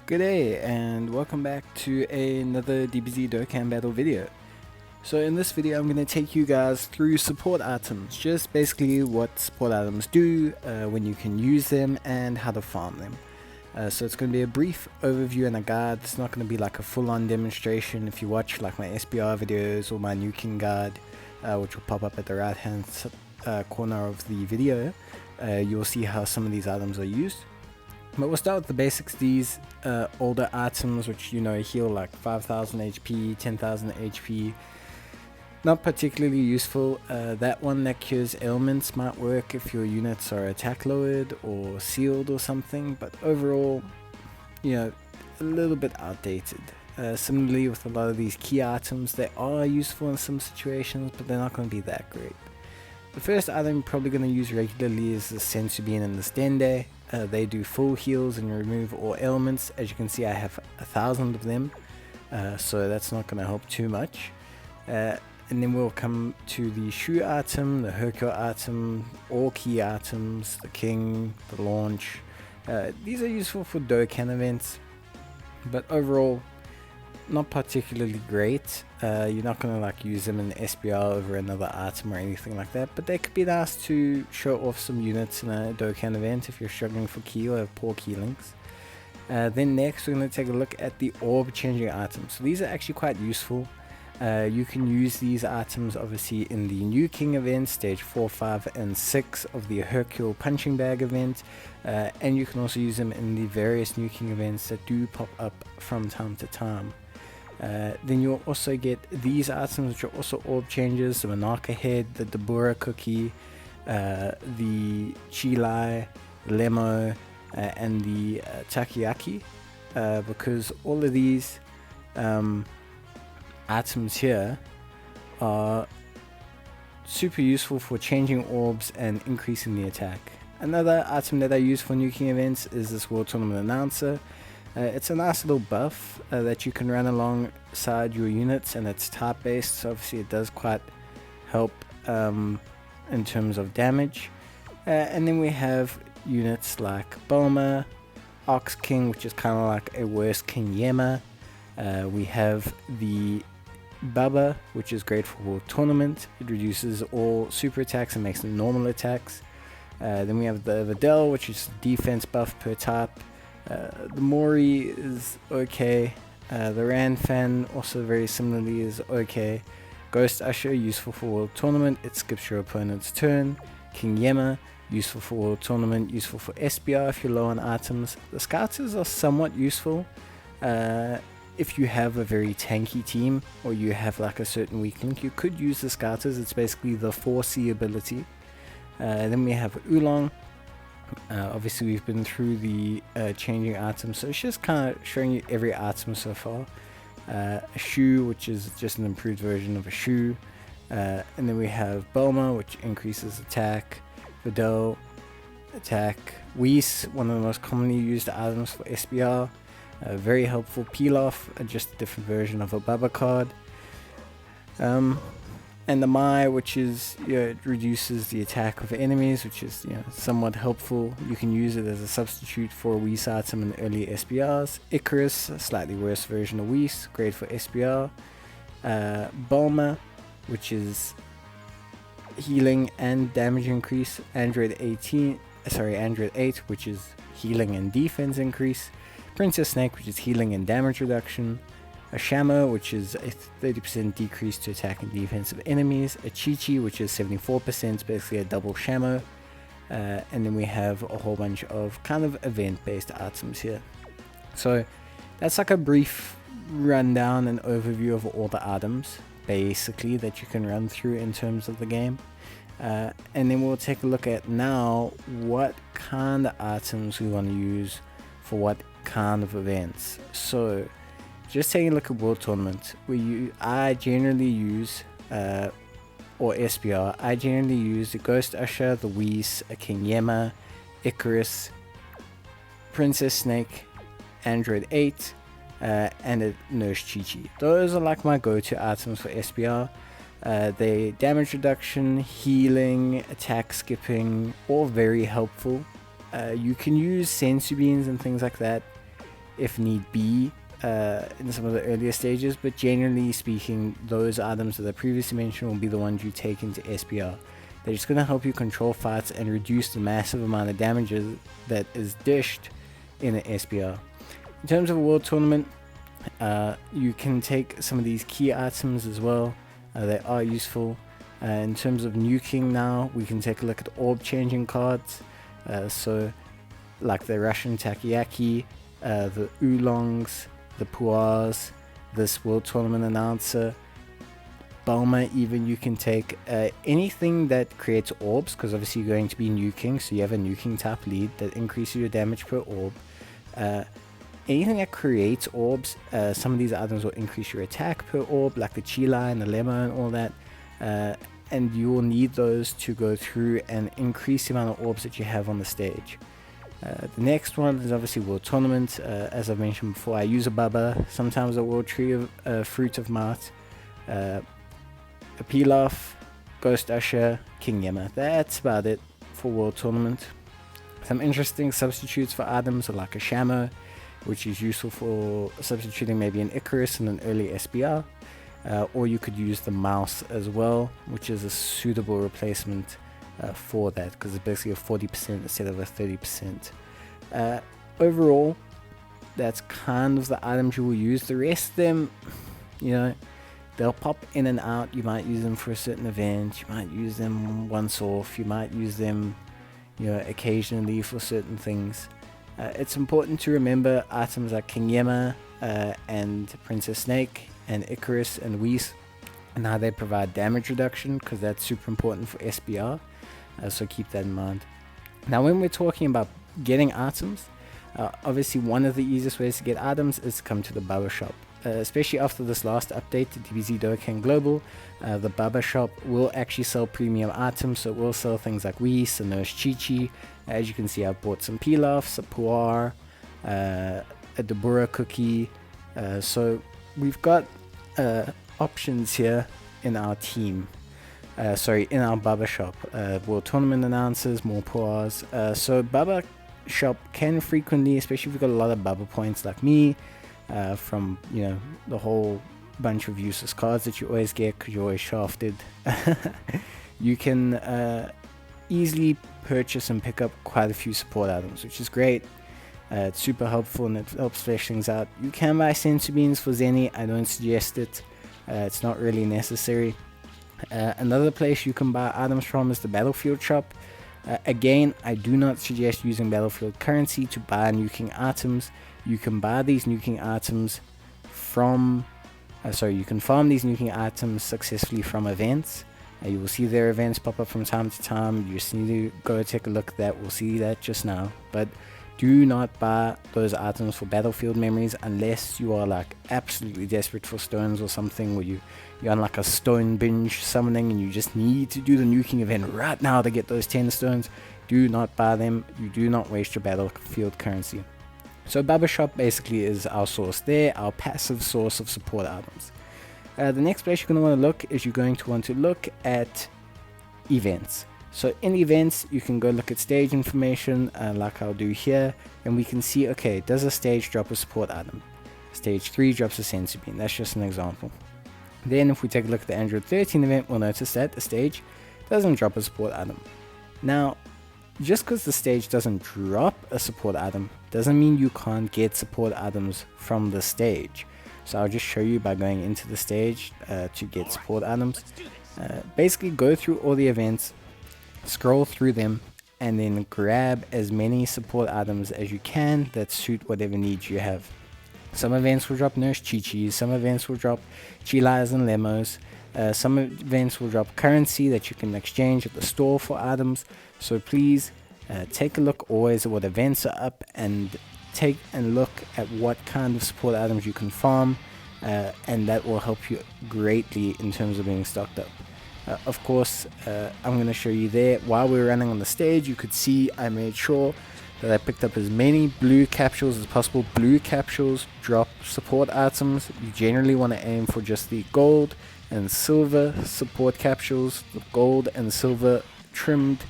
Good day and welcome back to another Dbz Dokkan battle video. So in this video I'm going to take you guys through support items, just basically what support items do, when you can use them and how to farm them. So it's going to be a brief overview and a guide. It's not going to be like a full-on demonstration. If you watch like my SBR videos or my New King guide, which will pop up at the right hand corner of the video, you'll see how some of these items are used. But we'll start with the basics. These older items, which heal like 5,000 HP, 10,000 HP, not particularly useful. That one that cures ailments might work if your units are attack lowered or sealed or something, but overall, a little bit outdated. Similarly with a lot of these key items, they are useful in some situations, but they're not going to be that great. The first item I'm probably going to use regularly is the Sensu Bean and the Stende. They do full heals and remove all ailments. As you can see, I have 1,000 of them, so that's not going to help too much. And then we'll come to the Shu item, the Hercule item, all key items, the King, the Launch. These are useful for Dokkan events, but overall not particularly great. You're not going to use them in SBR over another item or anything like that, but they could be nice to show off some units in a Dokkan event if you're struggling for key or have poor key links. Then next we're going to take a look at the orb changing items. So these are actually quite useful. You can use these items obviously in the New King event, stage 4, 5 and 6 of the Hercule punching bag event, and you can also use them in the various New King events that do pop up from time to time. Then you'll also get these items, which are also orb changes: the Monarcha head, the Dabura cookie, the Chilai, Lemo, and the Takoyaki, because all of these items here are super useful for changing orbs and increasing the attack. Another item that I use for New King events is this World Tournament Announcer. It's a nice little buff that you can run alongside your units, and it's type based, so obviously it does quite help in terms of damage. And then we have units like Bulma, Ox King, which is kind of like a worse King Yema. We have the Baba, which is great for World Tournament. It reduces all super attacks and makes them normal attacks. Then we have the Videl, which is defense buff per type. The Mori is okay. The Ranfan also very similarly is okay. Ghost Usher, useful for World Tournament, it skips your opponent's turn. King Yema, useful for World Tournament, useful for SBR if you're low on items. The Scouters are somewhat useful if you have a very tanky team or you have like a certain weak link. You could use the Scouters. It's basically the 4C ability. Then we have Oolong. Obviously we've been through the changing items, so it's just kind of showing you every item so far. A Shu, which is just an improved version of a Shu, and then we have Bulma, which increases attack. Videl, attack. Whis, one of the most commonly used items for SBR, very helpful. Pilaf, just a different version of a Baba card. And the Mai, which is it reduces the attack of enemies, which is somewhat helpful. You can use it as a substitute for a Whis item in early SBRs. Icarus, a slightly worse version of Whis, great for SBR. Bulma, which is healing and damage increase. Android 8, which is healing and defense increase. Princess Snake, which is healing and damage reduction. A Shamo, which is a 30% decrease to attack and defense of enemies. A Chi-Chi, which is 74%, basically a double Shamo. And then we have a whole bunch of kind of event-based items here. So that's like a brief rundown and overview of all the items, basically, that you can run through in terms of the game. And then we'll take a look at now what kind of items we want to use for what kind of events. So just taking a look at World Tournament, I generally use, or SBR, I generally use the Ghost Usher, the Whis, a King Yema, Icarus, Princess Snake, Android 8, and a Nurse Chi-Chi. Those are like my go-to items for SBR. They damage reduction, healing, attack skipping, all very helpful. You can use Sensu Beans and things like that. if need be in some of the earlier stages, but generally speaking, those items that I previously mentioned will be the ones you take into SPR. They're just going to help you control fights and reduce the massive amount of damages that is dished in an SPR. In terms of a world tournament, you can take some of these key items as well. They are useful. In terms of nuking now, we can take a look at orb changing cards. So like the Russian Takoyaki, the Oolongs, the Puars, this world tournament announcer, Bulma. Even you can take anything that creates orbs, because obviously you're going to be nuking, so you have a nuking type lead that increases your damage per orb. Anything that creates orbs, some of these items will increase your attack per orb, like the Chila and the Lemma and all that, and you will need those to go through and increase the amount of orbs that you have on the stage. The next one is obviously World Tournament. As I've mentioned before, I use a Baba, sometimes a World Tree of Fruit of Might, a Pilaf, Ghost Usher, King Yemma. That's about it for World Tournament. Some interesting substitutes for items are like a Shamo, which is useful for substituting maybe an Icarus in an early SBR, or you could use the mouse as well, which is a suitable replacement for that, because it's basically a 40% instead of a 30%. Overall, that's kind of the items you will use. The rest of them, you know, they'll pop in and out. You might use them for a certain event, you might use them once off, you might use them, you know, occasionally for certain things. It's important to remember items like King Yemma and Princess Snake and Icarus and Whis and how they provide damage reduction, because that's super important for SBR, so keep that in mind. Now when we're talking about getting items, obviously one of the easiest ways to get items is to come to the Baba shop. Especially after this last update to Dbz Dokkan Global, the Baba shop will actually sell premium items, so it will sell things like Whis and Nurse Chi-Chi. As you can see, I've bought some Pilafs, a Puar, a Deborah cookie, so we've got options here in our team, in our Baba shop. World Tournament announcers, more Puars, so Baba shop can frequently, especially if you've got a lot of Baba points like me, from, you know, the whole bunch of useless cards that you always get because you're always shafted, you can easily purchase and pick up quite a few support items, which is great. It's super helpful and it helps flesh things out. You can buy sensu beans for Zenny. I don't suggest it. It's not really necessary. Another place you can buy items from is the Battlefield shop. Again, I do not suggest using Battlefield currency to buy nuking items. You can buy these nuking items from, you can farm these nuking items successfully from events. You will see their events pop up from time to time. You just need to go take a look at that. We'll see that just now. But do not buy those items for Battlefield memories unless you are like absolutely desperate for stones or something, where you're on like a stone binge summoning and you just need to do the nuking event right now to get those 10 stones. Do not buy them. You do not waste your Battlefield currency. So Baba Shop basically is our source there, our passive source of support items. The next place you're going to want to look is you're going to want to look at events. So in events, you can go look at stage information, like I'll do here, and we can see, okay, does a stage drop a support item? Stage 3 drops a sensu bean. That's just an example. Then if we take a look at the Android 13 event, we'll notice that the stage doesn't drop a support item. Now, just because the stage doesn't drop a support item doesn't mean you can't get support items from the stage. So I'll just show you by going into the stage to get support items. Basically go through all the events, scroll through them, and then grab as many support items as you can that suit whatever needs you have. Some events will drop Nurse Chi-Chis, some events will drop Chilas and Lemos, some events will drop currency that you can exchange at the store for items. So please take a look always at what events are up, and take and look at what kind of support items you can farm, and that will help you greatly in terms of being stocked up. Of course, I'm going to show you there. While we were running on the stage, you could see I made sure that I picked up as many blue capsules as possible. Blue capsules drop support items. You generally want to aim for just the gold and silver support capsules, the gold and silver trimmed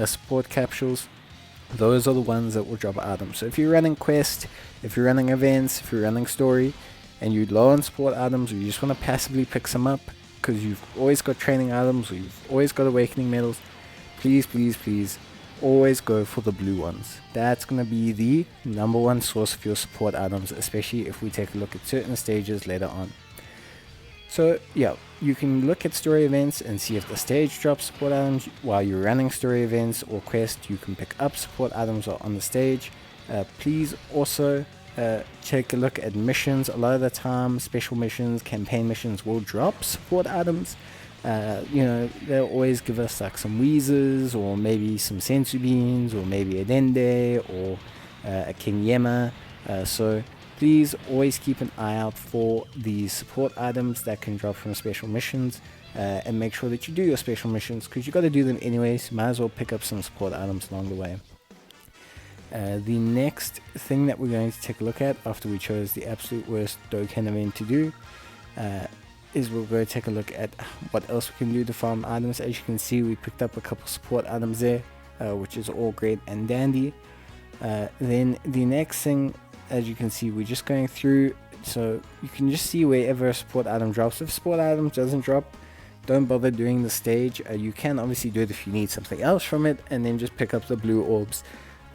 support capsules. those are the ones that will drop items. So if you're running quest, if you're running events, if you're running story, and you're low on support items, or you just want to passively pick some up because you've always got training items, or you've always got awakening medals, please, please, please, always go for the blue ones. That's going to be the number one source of your support items, especially if we take a look at certain stages later on. So yeah, you can look at story events and see if the stage drops support items. While you're running story events or quest, you can pick up support items on the stage. Please also take a look at missions. A lot of the time, special missions, campaign missions will drop support items. They'll always give us like some Weezers, or maybe some Sensu Beans, or maybe a Dende, or a King Yema. So please always keep an eye out for the support items that can drop from special missions, and make sure that you do your special missions, because you got to do them anyways. Might as well pick up some support items along the way. The next thing that we're going to take a look at after we chose the absolute worst Dokkan event to do is we'll go take a look at what else we can do to farm items. As you can see, we picked up a couple support items there, which is all great and dandy. Then the next thing, as you can see, we're just going through, so you can just see wherever a support item drops. If support item doesn't drop, don't bother doing the stage. You can obviously do it if you need something else from it, and then just pick up the blue orbs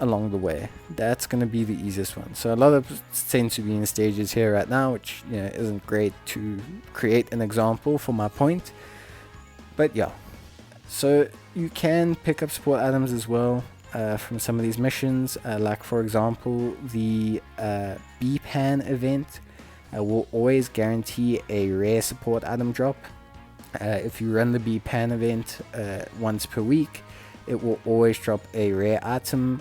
along the way. That's going to be the easiest one. So a lot of Sensu Bean stages here right now, which isn't great to create an example for my point, but yeah, so you can pick up support items as well from some of these missions, like for example the B-Pan event will always guarantee a rare support item drop. If you run the B-Pan event once per week, it will always drop a rare item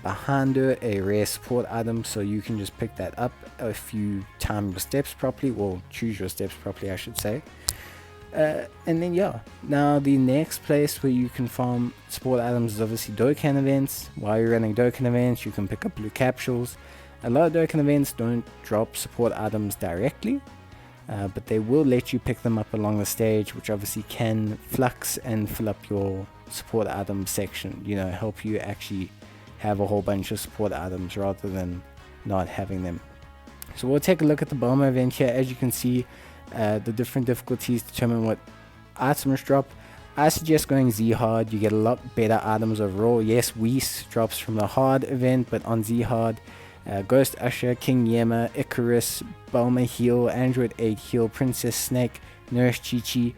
behind her, a rare support item, so you can just pick that up if you time your steps properly, or choose your steps properly, I should say. And then yeah, now the next place where you can farm support items is obviously Dokkan events. While you're running Dokkan events, you can pick up blue capsules. A lot of Dokkan events don't drop support items directly, but they will let you pick them up along the stage, which obviously can flux and fill up your support item section, help you actually have a whole bunch of support items rather than not having them. So we'll take a look at the bomber event here. As you can see, the different difficulties determine what items drop. I suggest going Z hard. You get a lot better items overall. Yes, Whis drops from the hard event, but on Z hard, Ghost Usher, King Yema, Icarus, Bulma heal, Android 8 heal, Princess Snake, Nurse Chi-Chi,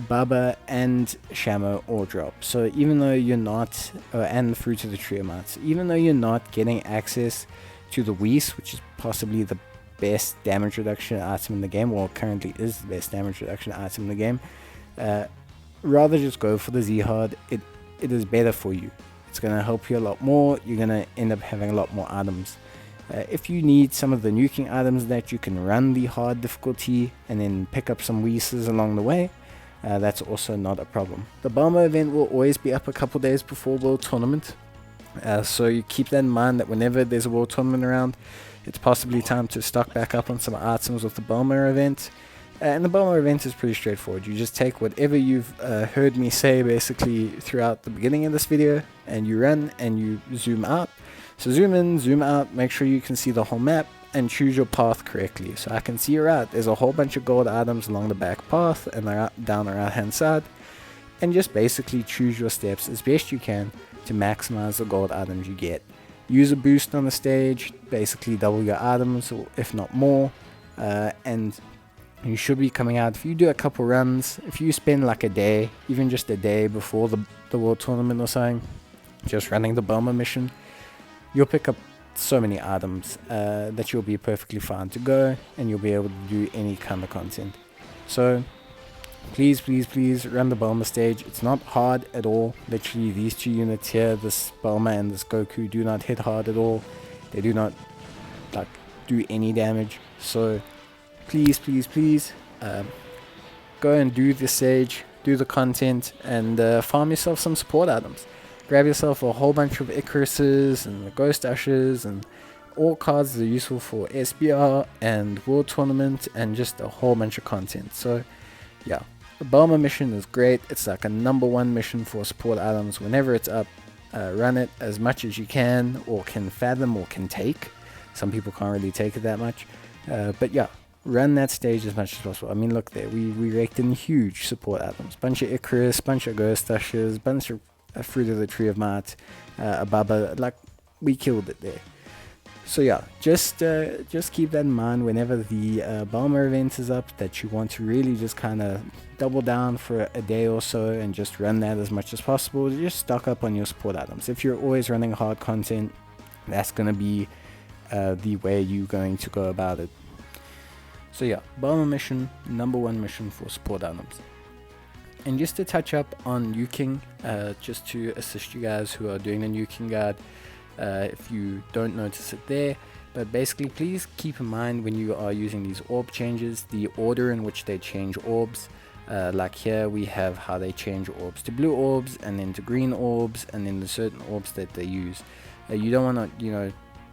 Baba and Shamo all drop. So even though you're not, and Fruit of the Tree amounts, even though you're not getting access to the Whis, which is possibly the best damage reduction item in the game, or currently is the best damage reduction item in the game, rather just go for the Z hard. It is better for you. It's going to help you a lot more. You're going to end up having a lot more items. If you need some of the nuking items, that you can run the hard difficulty and then pick up some Weezers along the way, that's also not a problem. The Bomber event will always be up a couple days before World Tournament, so you keep that in mind, that whenever there's a World Tournament around, it's possibly time to stock back up on some items with the Bomber event. And the Bomber event is pretty straightforward. You just take whatever you've heard me say basically throughout the beginning of this video, and you run and you zoom out. So zoom in, zoom out, make sure you can see the whole map, and choose your path correctly. So I can see your route. There's a whole bunch of gold items along the back path and down the right hand side, and just basically choose your steps as best you can to maximize the gold items you get. Use a boost on the stage, basically double your items, or if not more, and you should be coming out. If you do a couple runs, if you spend like a day, even just a day before the World Tournament or something, just running the Bomber mission, you'll pick up so many items that you'll be perfectly fine to go, and you'll be able to do any kind of content. So please, please, please run the Bomber stage. It's not hard at all. Literally these two units here, this Bomber and this Goku, do not hit hard at all. They do not like do any damage. So please, please, please go and do the stage, do the content, and farm yourself some support items. Grab yourself a whole bunch of Icaruses and the Ghost Ushers and all cards that are useful for SBR and World Tournament, and just a whole bunch of content. So yeah, the Bomber mission is great. It's like a #1 mission for support items. Whenever it's up, run it as much as you can, or can fathom, or can take. Some people can't really take it that much, but yeah, run that stage as much as possible. I mean, look there, we raked in huge support items, bunch of Icarus, bunch of Ghost Ushers, bunch of Fruit of the Tree of Might, a Baba. Like, we killed it there. So yeah, just keep that in mind whenever the Bomber event is up, that you want to really just kind of double down for a day or so and just run that as much as possible. Just stock up on your support items. If you're always running hard content, that's going to be the way you're going to go about it. So yeah, Bomber mission, number 1 mission for support items. And just to touch up on nuking, just to assist you guys who are doing the nuking guide, if you don't notice it there, but basically please keep in mind when you are using these orb changes, the order in which they change orbs. Like here we have how they change orbs to blue orbs, and then to green orbs, and then the certain orbs that they use. You don't want to,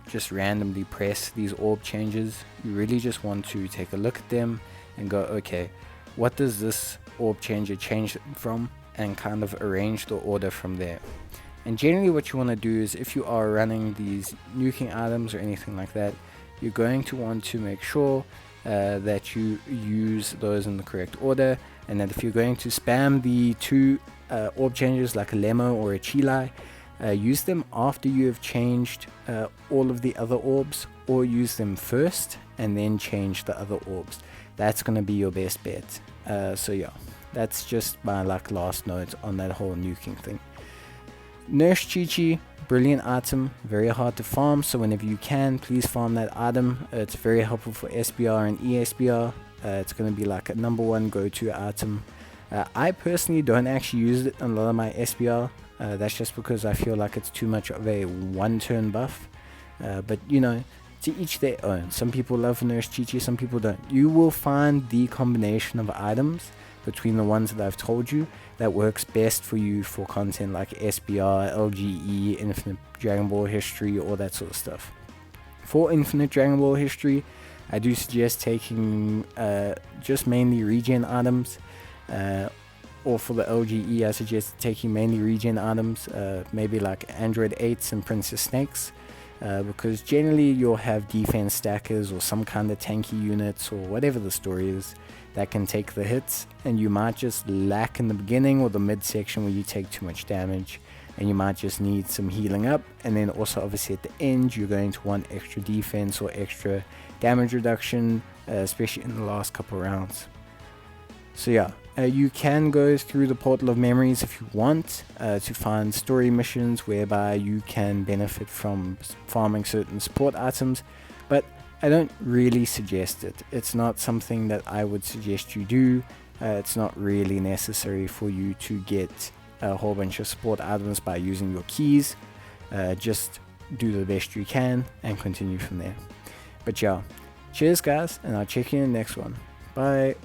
just randomly press these orb changes. You really just want to take a look at them and go, okay, what does this orb changer change from, and kind of arrange the order from there. And generally what you want to do is, if you are running these nuking items or anything like that, you're going to want to make sure that you use those in the correct order, and that if you're going to spam the 2 orb changes like a Lemo or a Chilai, use them after you have changed all of the other orbs, or use them first and then change the other orbs. That's going to be your best bet. So yeah, that's just my last note on that whole nuking thing. Nurse Chi-Chi, brilliant item, very hard to farm, so whenever you can, please farm that item. It's very helpful for SBR and ESBR. It's going to be like a number 1 go-to item. I personally don't actually use it in a lot of my SBR. That's just because I feel like it's too much of a 1-turn buff. But to each their own. Some people love Nurse Chi-Chi, some people don't. You will find the combination of items between the ones that I've told you that works best for you for content like SBR, LGE, Infinite Dragon Ball History, all that sort of stuff. For Infinite Dragon Ball History, I do suggest taking just mainly regen items, or for the LGE I suggest taking mainly regen items, maybe like Android 8s and Princess Snakes, because generally you'll have defense stackers or some kind of tanky units or whatever the story is that can take the hits, and you might just lack in the beginning or the midsection where you take too much damage, and you might just need some healing up. And then also obviously at the end you're going to want extra defense or extra damage reduction, especially in the last couple rounds. So yeah, you can go through the Portal of Memories if you want to find story missions whereby you can benefit from farming certain support items, but I don't really suggest it. It's not something that I would suggest you do. It's not really necessary for you to get a whole bunch of support items by using your keys. Just do the best you can and continue from there. But yeah, cheers guys, and I'll check you in the next one. Bye.